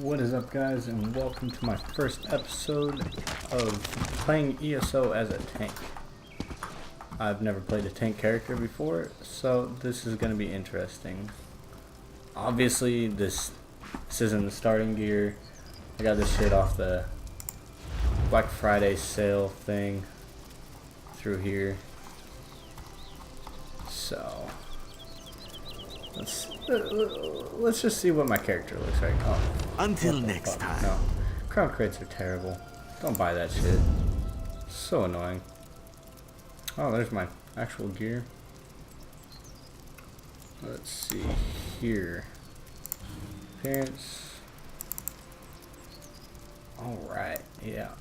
What is up, guys, and welcome to my first episode of playing ESO as a tank. I've never played a tank character before, so this is going to be interesting. Obviously, this isn't the starting gear. I got this shit off the Black Friday sale thing through here. So let's just see what my character looks like. Oh, until next time. No, crown crates are terrible. Don't buy that shit. So annoying. Oh, there's my actual gear. Let's see here. Appearance. Alright, yeah.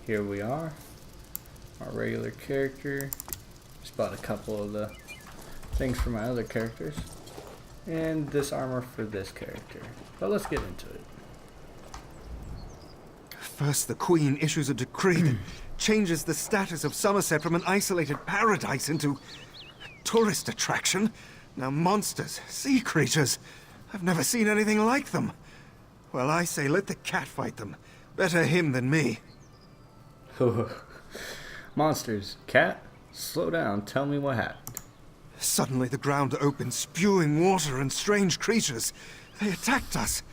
Here we are. Our regular character. Just bought a couple of the things for my other characters. And this armor for this character. But let's get into it. First, the Queen issues a decree that changes the status of Summerset from an isolated paradise into a tourist attraction. Now monsters, sea creatures, I've never seen anything like them. Well, I say let the cat fight them. Better him than me. Monsters. Cat? Slow down, tell me what happened. Suddenly the ground opened, spewing water and strange creatures. They attacked us.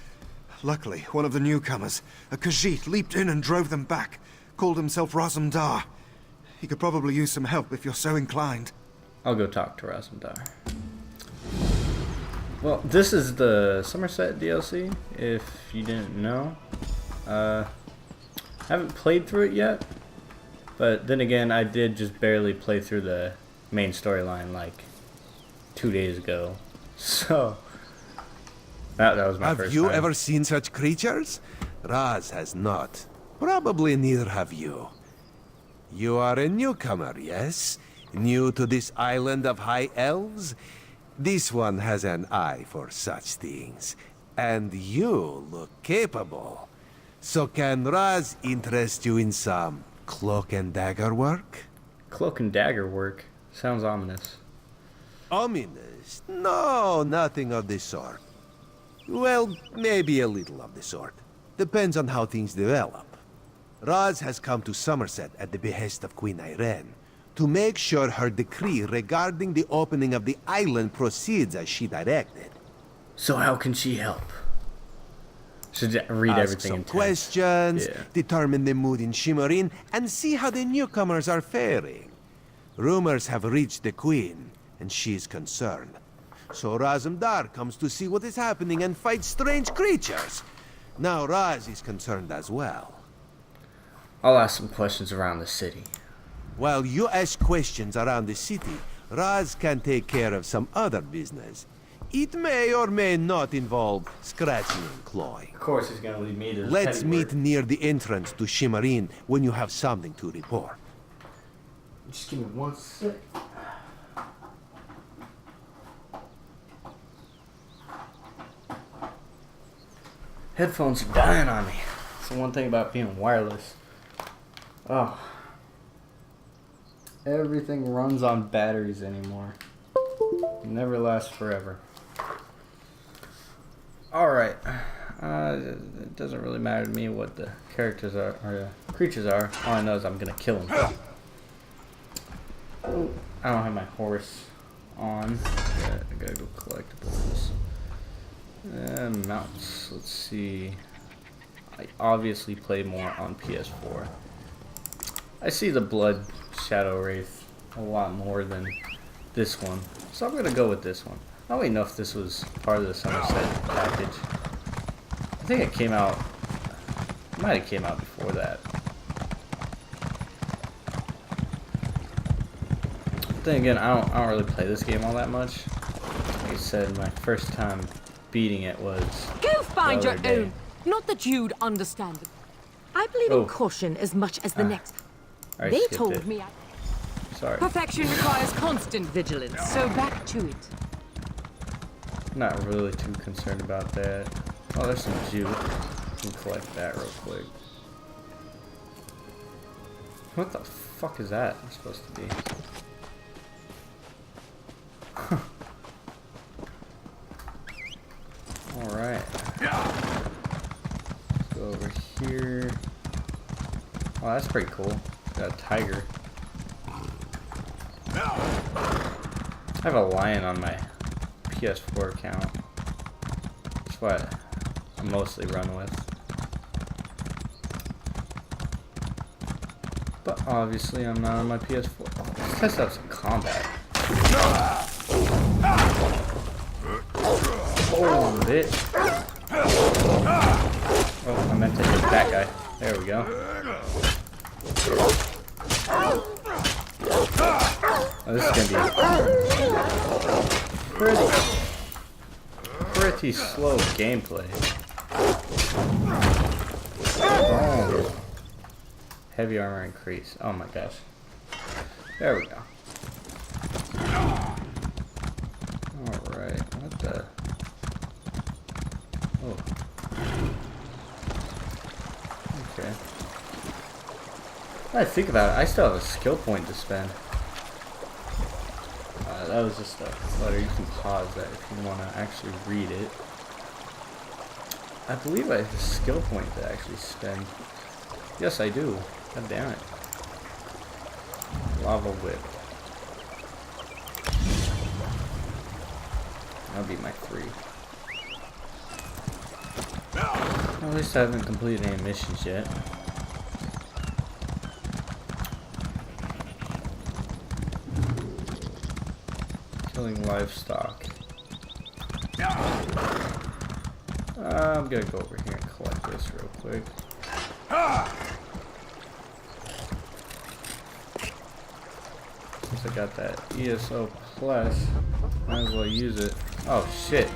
Luckily, one of the newcomers, a Khajiit, leaped in and drove them back. Called himself Razumdar. He could probably use some help if you're so inclined. I'll go talk to Razumdar. Well, this is the Summerset DLC, if you didn't know. I haven't played through it yet, but then again, I did just barely play through the main storyline like 2 days ago. So that was my first time. Have you ever seen such creatures? Raz has not. Probably neither have you. You are a newcomer, yes? New to this island of high elves? This one has an eye for such things. And you look capable. So can Raz interest you in some cloak and dagger work? Cloak and dagger work? Sounds ominous. Ominous? No, nothing of the sort. Well, maybe a little of the sort. Depends on how things develop. Raz has come to Summerset at the behest of Queen Irene to make sure her decree regarding the opening of the island proceeds as she directed. So how can she help? Should read Ask everything some in text. questions, Yeah. determine the mood in Shimmerin, and see how the newcomers are faring. Rumors have reached the Queen, and she's concerned. So Razumdar comes to see what is happening and fight strange creatures. Now Raz is concerned as well. I'll ask some questions around the city. While you ask questions around the city, Raz can take care of some other business. It may or may not involve scratching and clawing. Of course he's gonna leave me to Let's petty meet work. near the entrance to Shimmerin when you have something to report. Just give me 1 sec. Headphones are dying on me. That's the one thing about being wireless. Oh. Everything runs on batteries anymore. It never lasts forever. Alright. It doesn't really matter to me what the characters are, or the creatures are. All I know is I'm gonna kill them. Oh, I don't have my horse on. Yeah, I gotta go collectibles. Mounts. Let's see. I obviously play more on PS4. I see the Blood Shadow Wraith a lot more than this one, so I'm gonna go with this one. I don't even know if this was part of the Summerset package. I think it came out. It might have came out before that. Then again, I don't really play this game all that much. Like I said, my first time beating it was Go find the your other day. own. Not that you'd understand it. I believe in caution as much as the next. I They skipped told it. me Sorry. perfection requires constant vigilance, so back to it. Not really too concerned about that. Oh, there's some juice. Can collect that real quick. What the fuck is that supposed to be? Alright. over here. Oh, that's pretty cool. Got a tiger. I have a lion on my PS4 account. That's what I mostly run with. But obviously I'm not on my PS4. Oh, let's test out some combat. Oh, bitch. Oh, I meant to hit that guy. There we go. Oh, this is gonna be pretty slow gameplay. Oh. Heavy armor increase. Oh my gosh. There we go. Alright, what the? Oh. Okay. When I think about it, I still have a skill point to spend. That was just a letter. You can pause that if you want to actually read it. I believe I have a skill point to actually spend. Yes, I do. God damn it. Lava whip. That'll be my 3. Well, at least I haven't completed any missions yet. Killing livestock. I'm gonna go over here and collect this real quick. Since I got that ESO Plus, might as well use it. Oh shit.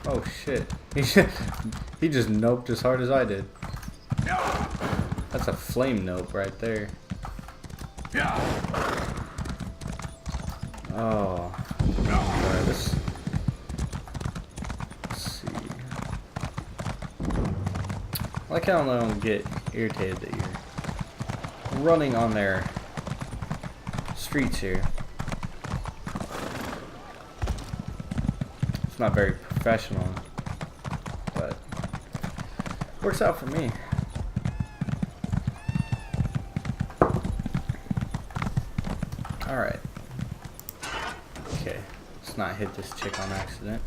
Oh shit. He just noped as hard as I did. That's a flame nope right there. Oh. Alright, let's see. I like how I don't get irritated that you're running on their streets here. It's not very professional, but works out for me. Alright. Okay, let's not hit this chick on accident.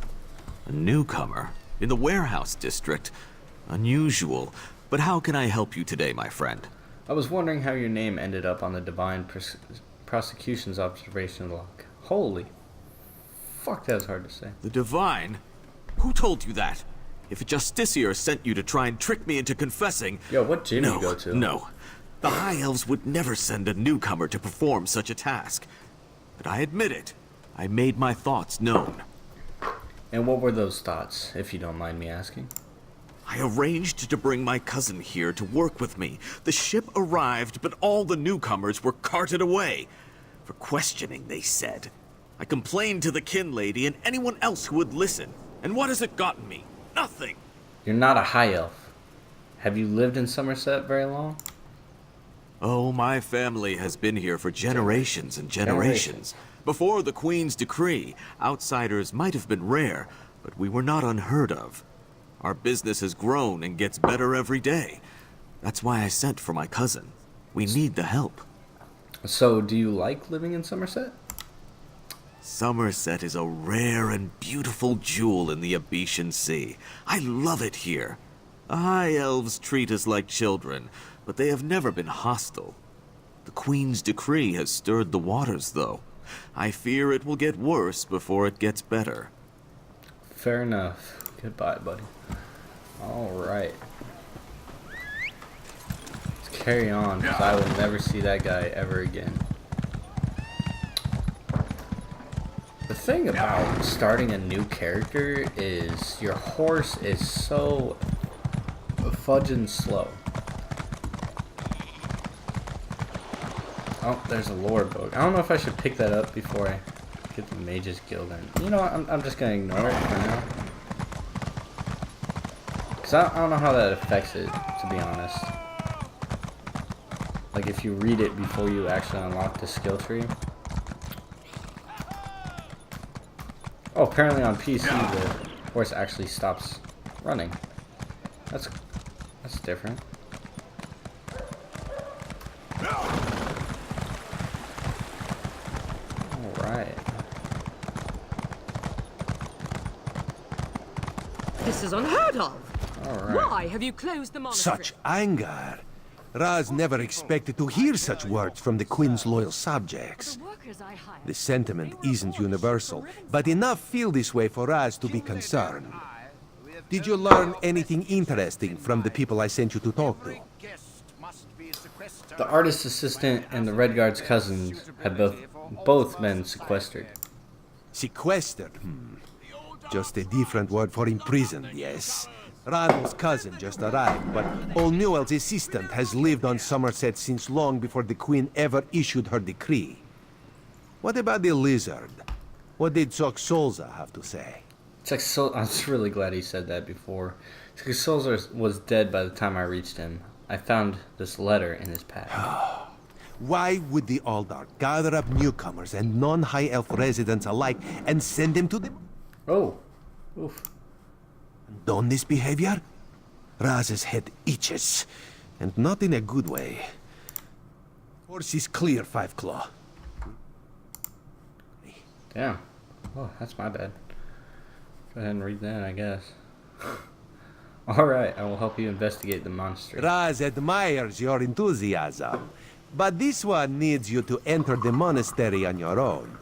A newcomer in the warehouse district. Unusual, but how can I help you today, my friend? I was wondering how your name ended up on the Divine Prosecution's observation log. Holy fuck, that's hard to say. The Divine? Who told you that? If a justiciar sent you to try and trick me into confessing... Yo, what gym do you go to? No. The High Elves would never send a newcomer to perform such a task. But I admit it. I made my thoughts known. And what were those thoughts, if you don't mind me asking? I arranged to bring my cousin here to work with me. The ship arrived, but all the newcomers were carted away. For questioning, they said. I complained to the kin lady and anyone else who would listen. And what has it gotten me? Nothing. You're not a high elf. Have you lived in Summerset very long? Oh, my family has been here for generations and generations. Before the Queen's decree, outsiders might have been rare, but we were not unheard of. Our business has grown and gets better every day. That's why I sent for my cousin. We need the help. So, do you like living in Summerset? Summerset is a rare and beautiful jewel in the Abetian Sea. I love it here. The High Elves treat us like children, but they have never been hostile. The Queen's decree has stirred the waters, though. I fear it will get worse before it gets better. Fair enough. Goodbye, buddy. Alright. Let's carry on, because I will never see that guy ever again. The thing about starting a new character is your horse is so fudging slow. Oh, there's a lore book. I don't know if I should pick that up before I get the Mage's Guild in. You know what? I'm just going to ignore it for now. Because I don't know how that affects it, to be honest. Like if you read it before you actually unlock the skill tree. Oh, apparently on PC the horse actually stops running. That's different. Alright. This is unheard of. Alright. Why have you closed the monastery? Such anger. Raz never expected to hear such words from the Queen's loyal subjects. The workers I hired. The sentiment isn't universal, but enough feel this way for Raz to be concerned. Did you learn anything interesting from the people I sent you to talk to? The artist's assistant and the Red Guard's cousins have both been sequestered. Sequestered? Just a different word for imprisoned, yes. Ranul's cousin just arrived, but old Newell's assistant has lived on Summerset since long before the Queen ever issued her decree. What about the lizard? What did Soxolza have to say? I was really glad he said that before. Solzer was dead by the time I reached him. I found this letter in his pack. Why would the Aldar gather up newcomers and non-High Elf residents alike and send them to the... Oh. Oof. Done this behavior? Raz's head itches, and not in a good way. Course is clear, Five Claw. Damn. Oh, that's my bad. Go ahead and read that, I guess. Alright, I will help you investigate the monastery. Raz admires your enthusiasm, but this one needs you to enter the monastery on your own.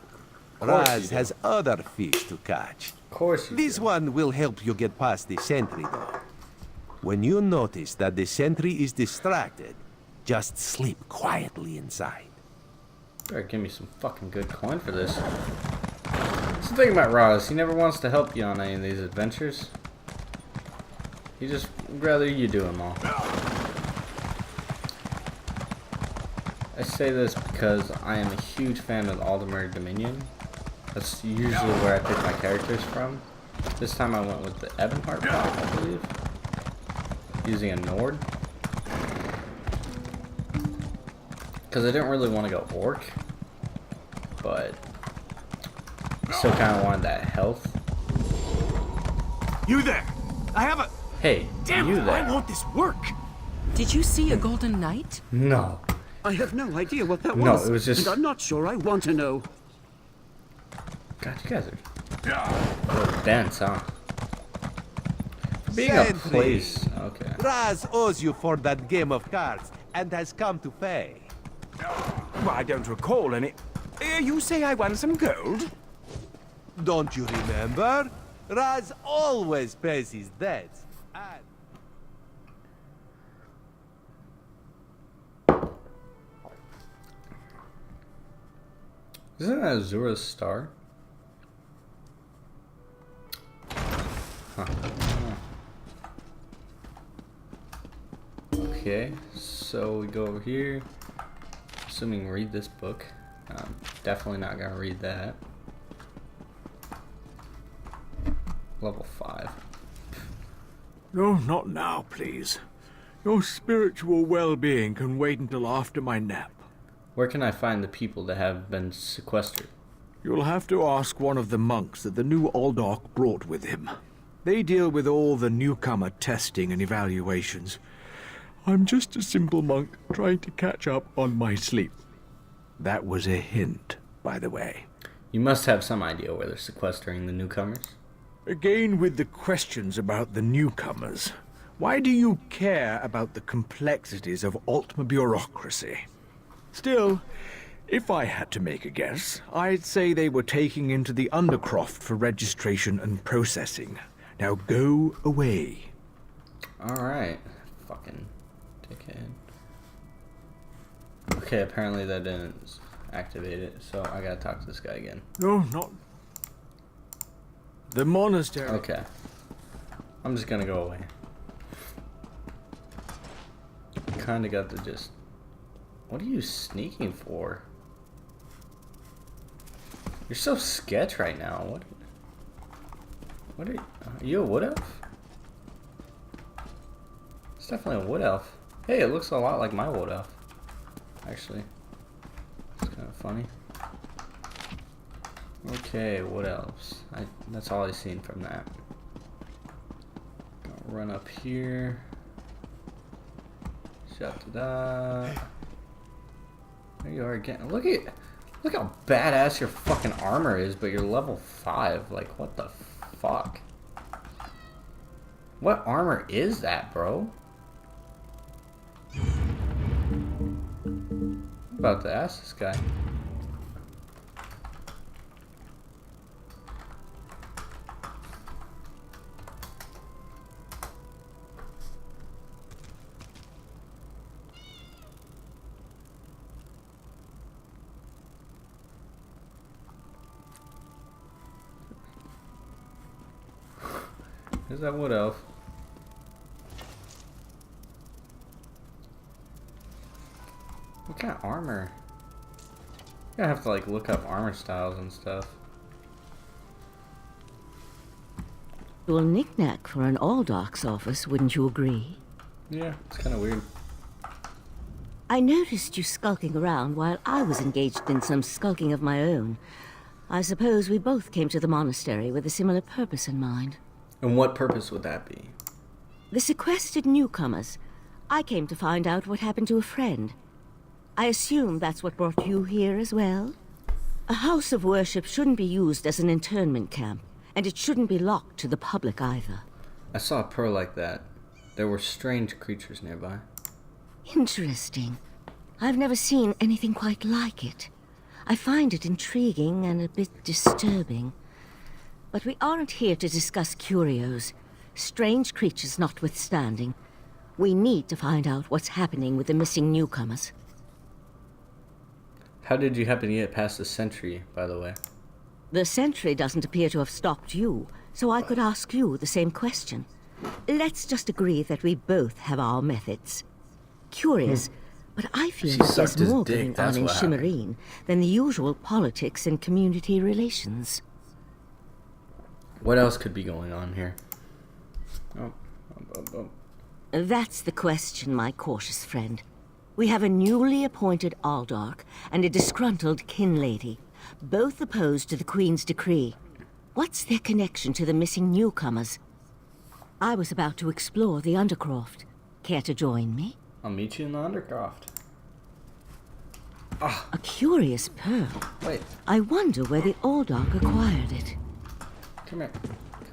Raz has other fish to catch. Of course you This do. one will help you get past the sentry, though. When you notice that the sentry is distracted, just sleep quietly inside. Better give me some fucking good coin for this. That's the thing about Raz, he never wants to help you on any of these adventures. He just would rather you do them all. I say this because I am a huge fan of Aldermere Dominion. That's usually where I pick my characters from. This time I went with the Ebonheart bot, I believe. Using a Nord. Because I didn't really want to go Orc. But I still kind of wanted that health. You there! I have a... Hey, Damn you it, there. I want this work! Did you see a golden knight? No. I have no idea what that No, was. it was just- And I'm not sure I want to know. God, you guys are a little dense, huh? For being a Sentry. place. Okay. Raz owes you for that game of cards, and has come to pay. Well, I don't recall any. You say I won some gold? Don't you remember? Raz always pays his debts. And... Isn't that Azura's star? Huh. Okay, so we go over here. Assuming read this book. I'm definitely not gonna read that. Level 5. No, not now, please. Your spiritual well-being can wait until after my nap. Where can I find the people that have been sequestered? You'll have to ask one of the monks that the new Aldork brought with him. They deal with all the newcomer testing and evaluations. I'm just a simple monk trying to catch up on my sleep. That was a hint, by the way. You must have some idea where they're sequestering the newcomers. Again with the questions about the newcomers. Why do you care about the complexities of Altma bureaucracy? Still, if I had to make a guess, I'd say they were taking into the Undercroft for registration and processing. Now go away. Alright. Fucking dickhead. Okay, apparently that didn't activate it, so I gotta talk to this guy again. No, not... The monastery. Okay. I'm just gonna go away. Kinda got the gist. What are you sneaking for? You're so sketch right now. What are you a wood elf? It's definitely a wood elf. Hey, it looks a lot like my wood elf. Actually. It's kind of funny. Okay, what else? That's all I've seen from that. Gonna Run up here. Shut to that. There you are again. Look how badass your fucking armor is, but you're level 5. Like, what the fuck? What armor is that, bro? I'm about to ask this guy. Is that wood elf? What kind of armor? You're gonna have to like look up armor styles and stuff. Well, knick-knack for an Aldark's office, wouldn't you agree? Yeah, it's kind of weird. I noticed you skulking around while I was engaged in some skulking of my own. I suppose we both came to the monastery with a similar purpose in mind. And what purpose would that be? The sequestered newcomers. I came to find out what happened to a friend. I assume that's what brought you here as well? A house of worship shouldn't be used as an internment camp, and it shouldn't be locked to the public either. I saw a pearl like that. There were strange creatures nearby. Interesting. I've never seen anything quite like it. I find it intriguing and a bit disturbing. But we aren't here to discuss curios. Strange creatures notwithstanding. We need to find out what's happening with the missing newcomers. How did you happen to get past the sentry, by the way? The sentry doesn't appear to have stopped you, so I could ask you the same question. Let's just agree that we both have our methods. Curious, but I feel She that sucked there's his more dick, going that's on in what happened. Shimmerine than the usual politics and community relations. What else could be going on here? Oh. That's the question, my cautious friend. We have a newly appointed Aldark and a disgruntled kin lady, both opposed to the Queen's decree. What's their connection to the missing newcomers? I was about to explore the Undercroft. Care to join me? I'll meet you in the Undercroft. A curious pearl. Wait, I wonder where the Aldark acquired it. come here.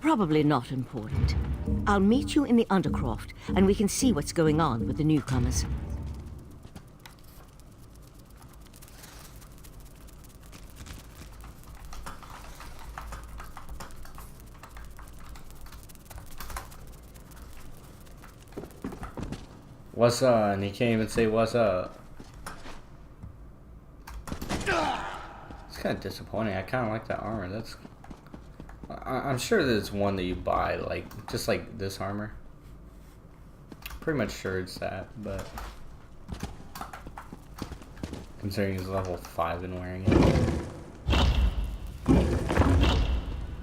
Probably not important. I'll meet you in the Undercroft, and we can see what's going on with the newcomers. What's up? And he can't even say what's up. It's kind of disappointing. I kind of like that armor. That's. I'm sure that it's one that you buy, like just like this armor. Pretty much sure it's that, but considering he's level 5 and wearing it.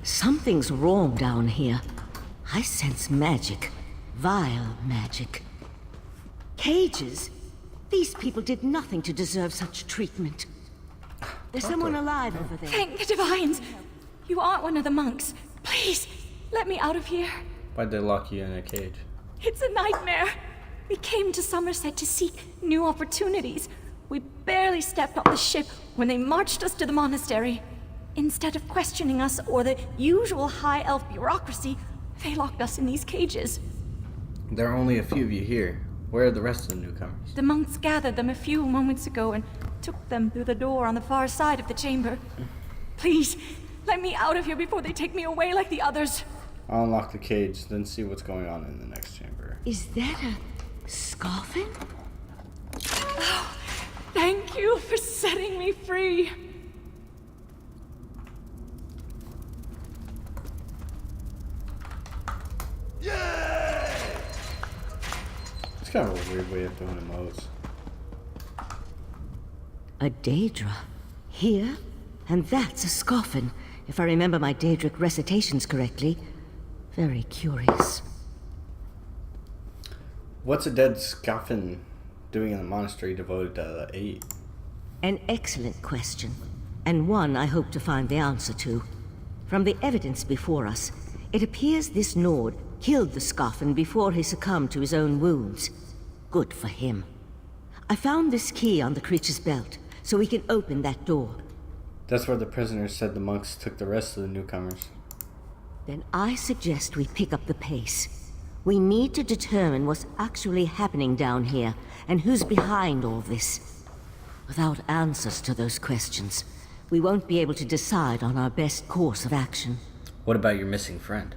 Something's wrong down here. I sense magic. Vile magic. Cages? These people did nothing to deserve such treatment. There's someone alive over there. Thank the divines! You aren't one of the monks. Please, let me out of here. Why'd they lock you in a cage? It's a nightmare. We came to Summerset to seek new opportunities. We barely stepped off the ship when they marched us to the monastery. Instead of questioning us or the usual high elf bureaucracy, they locked us in these cages. There are only a few of you here. Where are the rest of the newcomers? The monks gathered them a few moments ago and took them through the door on the far side of the chamber. Please, let me out of here before they take me away like the others. I'll unlock the cage, then see what's going on in the next chamber. Is that a scoffin? Oh, thank you for setting me free. It's kind of a weird way of doing emotes. A Daedra. Here? And that's a scoffin, if I remember my Daedric recitations correctly. Very curious. What's a dead scoffin doing in the monastery devoted to the 8? An excellent question, and one I hope to find the answer to. From the evidence before us, it appears this Nord killed the Scoffin before he succumbed to his own wounds. Good for him. I found this key on the creature's belt, so we can open that door. That's where the prisoners said the monks took the rest of the newcomers. Then I suggest we pick up the pace. We need to determine what's actually happening down here, and who's behind all this. Without answers to those questions, we won't be able to decide on our best course of action. What about your missing friend?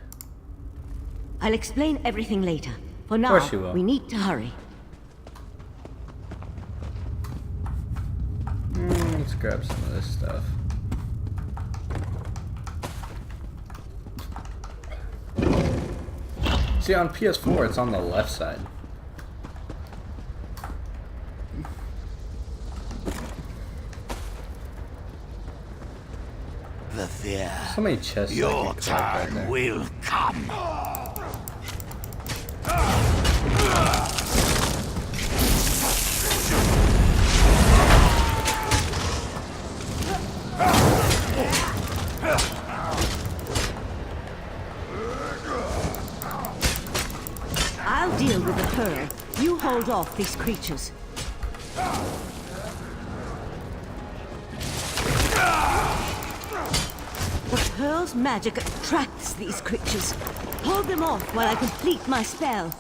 I'll explain everything later. For now, Of course you will. we need to hurry. Let's grab some of this stuff. See, on PS4, it's on the left side. The fear. So many chests. Your time will come. I'll deal with the pearl. You hold off these creatures. The pearl's magic attracts these creatures. Hold them off while I complete my spell.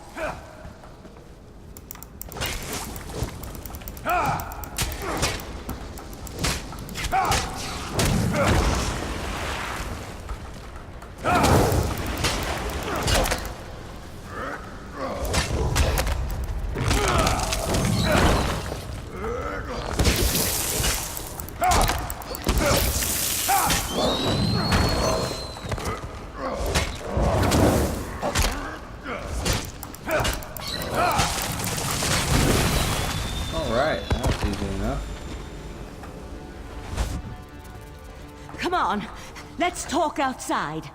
Alright, that was easy enough. Come on, let's talk outside.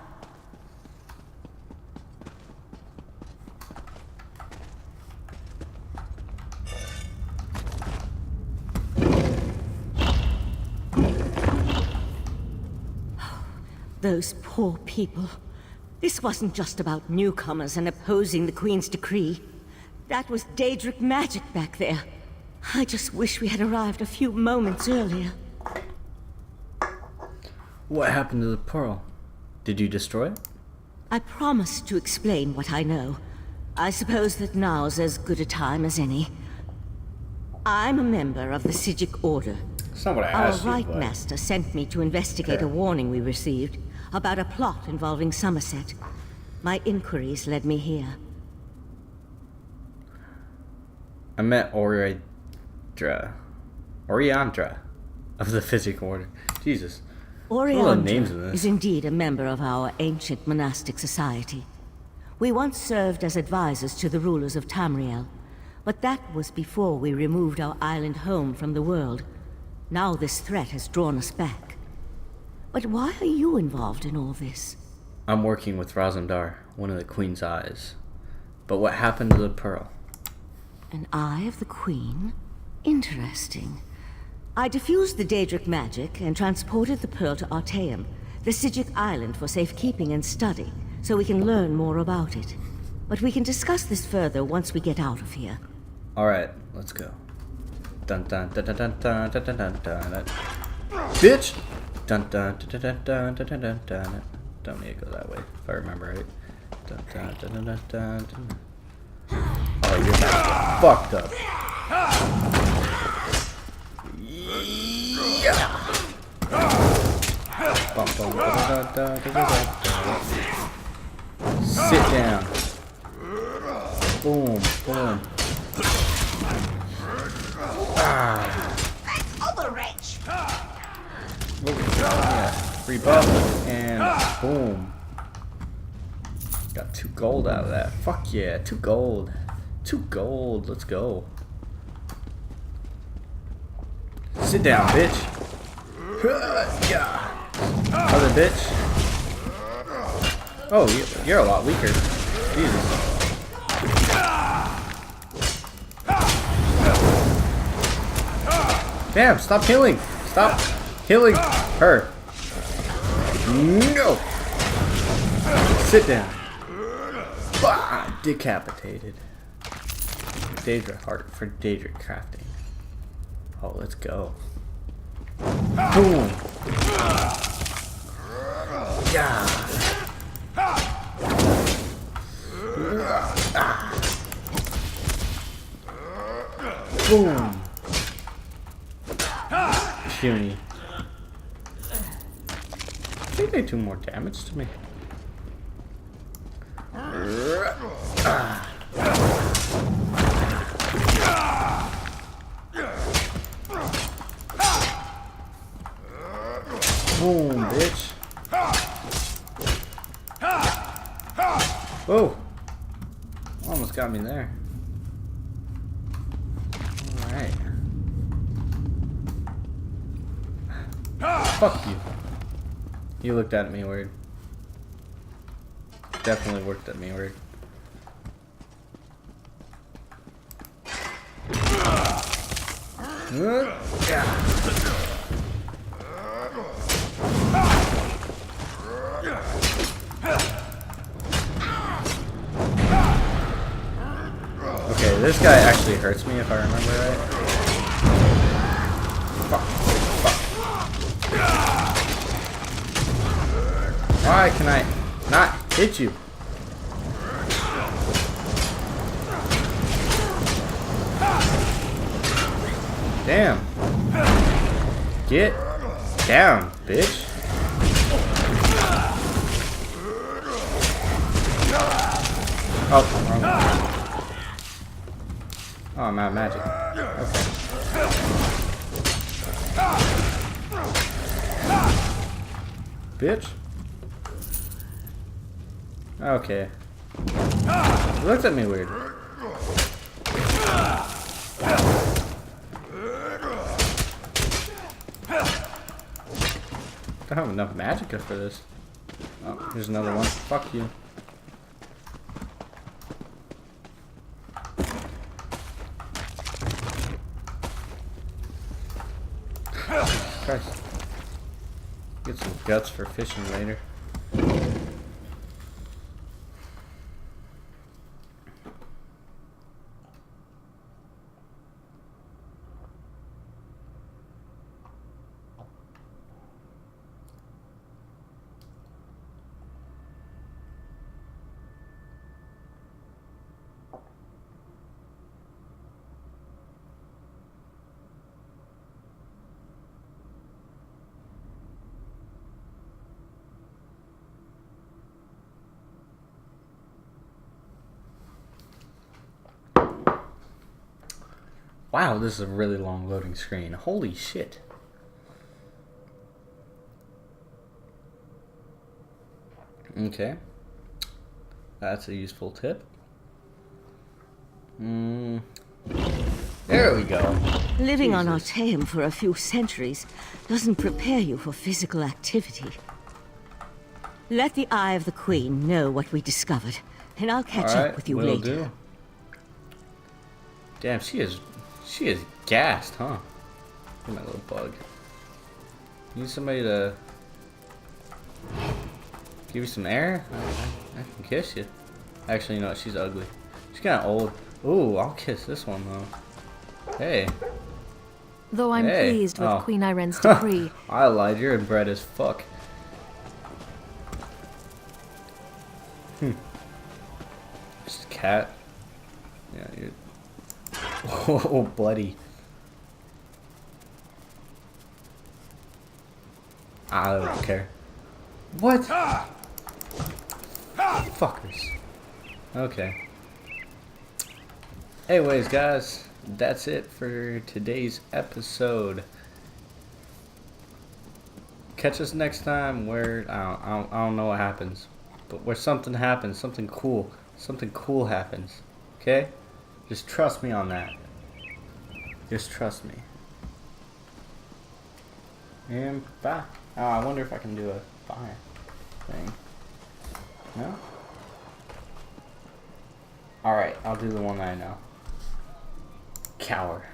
Those poor people. This wasn't just about newcomers and opposing the Queen's decree. That was Daedric magic back there. I just wish we had arrived a few moments earlier. What happened to the pearl? Did you destroy it? I promised to explain what I know. I suppose that now's as good a time as any. I'm a member of the Sijic Order. That's not what I Our asked you, Right but... Master sent me to investigate a warning we received about a plot involving Summerset. My inquiries led me here. I met Oriandra of the Physic Order. Jesus. names in Oriandra this. is indeed a member of our ancient monastic society. We once served as advisors to the rulers of Tamriel, but that was before we removed our island home from the world. Now this threat has drawn us back. But why are you involved in all this? I'm working with Razumdar, one of the Queen's eyes. But what happened to the pearl? An eye of the Queen? Interesting. I diffused the Daedric magic and transported the pearl to Artaeum, the Sijic island, for safekeeping and study, so we can learn more about it. But we can discuss this further once we get out of here. Alright, let's go. Dun dun dun dun dun dun dun dun dun dun. Bitch! Dun dun dun dun dun dun dun dun dun. Don't need to go that way, if I remember right. Dun dun dun dun dun dun. Oh, you're about to get fucked up. Yeah. Bum, bum, da, da, da, da, da, da. Sit down. Boom, boom. Yeah, free buff, and boom. Got 2 gold out of that. Fuck yeah, 2 gold. 2 gold, let's go. Sit down, bitch. Yeah. Other bitch. Oh, you're a lot weaker. Jesus. Damn, stop healing. Stop healing her. No. Sit down. Fuck. Decapitated. Daedra heart for Daedra crafting. Oh, let's go. Boom. Yeah. Boom. Puny. I think they do more damage to me. Boom, bitch. Whoa. Almost got me there. Alright. Fuck you. You looked at me weird. Definitely looked at me weird. Yeah. Okay, this guy actually hurts me if I remember right. Fuck. Fuck. Why can I not hit you? Damn. Get down, bitch. Oh, wrong one. Oh, I'm out of magic. Okay. Bitch. Okay. He looked at me weird. I don't have enough magicka for this. Oh, here's another one. Fuck you. Christ. Get some guts for fishing later. Wow, this is a really long loading screen. Holy shit. Okay. That's a useful tip. There we go. Living on Artaeum for a few centuries doesn't prepare you for physical activity. Let the Eye of the Queen know what we discovered, and I'll catch up with you will later. Do. Damn, she is gassed, huh? Look at my little bug. Need somebody to give you some air? I can kiss you. Actually, you know what? She's ugly. She's kind of old. Ooh, I'll kiss this one though. Hey. Though I'm pleased with Queen Irene's decree. I lied. You're inbred as fuck. Just a cat. Yeah, you're. Oh, bloody. I don't care. What? Fuckers. Okay. Anyways, guys, that's it for today's episode. Catch us next time where I don't know what happens, but where something happens, something cool happens. Okay? Just trust me on that. Just trust me. And bye. Oh, I wonder if I can do a bye thing. No? Alright, I'll do the one that I know. Cower.